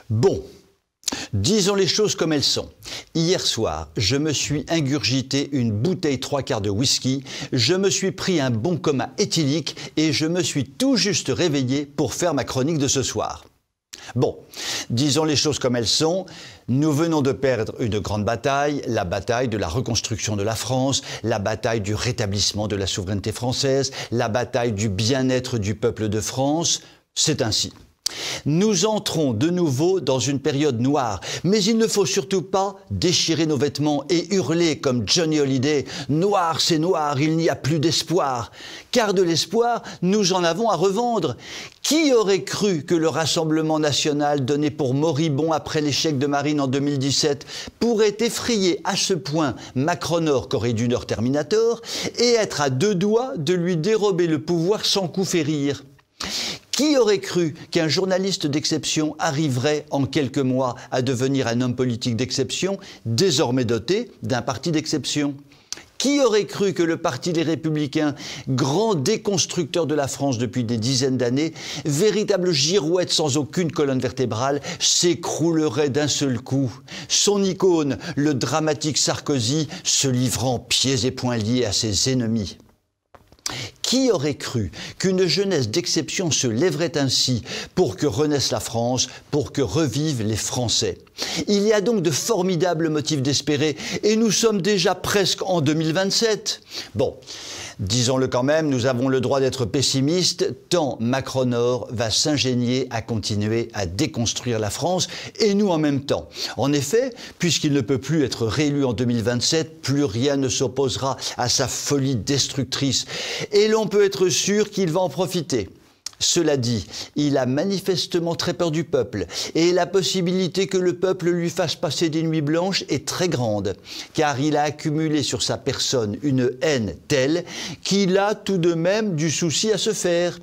Bon, disons les choses comme elles sont. Hier soir, je me suis ingurgité une bouteille 3/4 de whisky, je me suis pris un bon coma éthylique et je me suis tout juste réveillé pour faire ma chronique de ce soir. Bon, disons les choses comme elles sont. Nous venons de perdre une grande bataille, la bataille de la reconstruction de la France, la bataille du rétablissement de la souveraineté française, la bataille du bien-être du peuple de France. C'est ainsi. Nous entrons de nouveau dans une période noire, mais il ne faut surtout pas déchirer nos vêtements et hurler comme Johnny Hallyday « Noir, c'est noir, il n'y a plus d'espoir ». Car de l'espoir, nous en avons à revendre. Qui aurait cru que le Rassemblement national donné pour moribond après l'échec de Marine en 2017 pourrait effrayer à ce point Macron Corée du Nord Terminator et être à deux doigts de lui dérober le pouvoir sans coup férir ? Qui aurait cru qu'un journaliste d'exception arriverait en quelques mois à devenir un homme politique d'exception, désormais doté d'un parti d'exception ? Qui aurait cru que le Parti des Républicains, grand déconstructeur de la France depuis des dizaines d'années, véritable girouette sans aucune colonne vertébrale, s'écroulerait d'un seul coup? Son icône, le dramatique Sarkozy, se livrant pieds et poings liés à ses ennemis. Qui aurait cru qu'une jeunesse d'exception se lèverait ainsi pour que renaisse la France, pour que revivent les Français? Il y a donc de formidables motifs d'espérer et nous sommes déjà presque en 2027. Bon, disons-le quand même, nous avons le droit d'être pessimistes tant Macron va s'ingénier à continuer à déconstruire la France et nous en même temps. En effet, puisqu'il ne peut plus être réélu en 2027, plus rien ne s'opposera à sa folie destructrice et l'on peut être sûr qu'il va en profiter. Cela dit, il a manifestement très peur du peuple et la possibilité que le peuple lui fasse passer des nuits blanches est très grande, car il a accumulé sur sa personne une haine telle qu'il a tout de même du souci à se faire.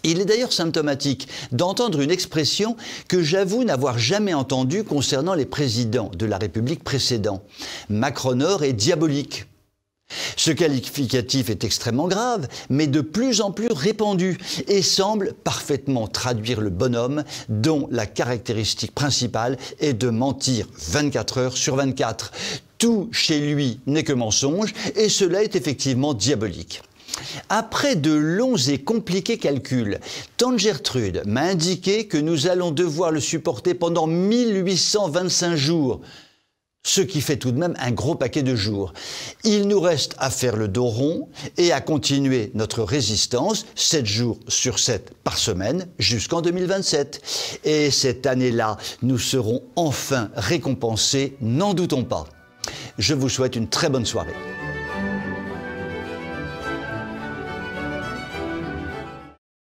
Il est d'ailleurs symptomatique d'entendre une expression que j'avoue n'avoir jamais entendue concernant les présidents de la République précédents. Macron est diabolique. Ce qualificatif est extrêmement grave, mais de plus en plus répandu et semble parfaitement traduire le bonhomme dont la caractéristique principale est de mentir 24 heures sur 24. Tout chez lui n'est que mensonge et cela est effectivement diabolique. Après de longs et compliqués calculs, tante Gertrude m'a indiqué que nous allons devoir le supporter pendant 1825 jours. Ce qui fait tout de même un gros paquet de jours. Il nous reste à faire le dos rond et à continuer notre résistance 7 jours sur 7 par semaine jusqu'en 2027. Et cette année-là, nous serons enfin récompensés, n'en doutons pas. Je vous souhaite une très bonne soirée.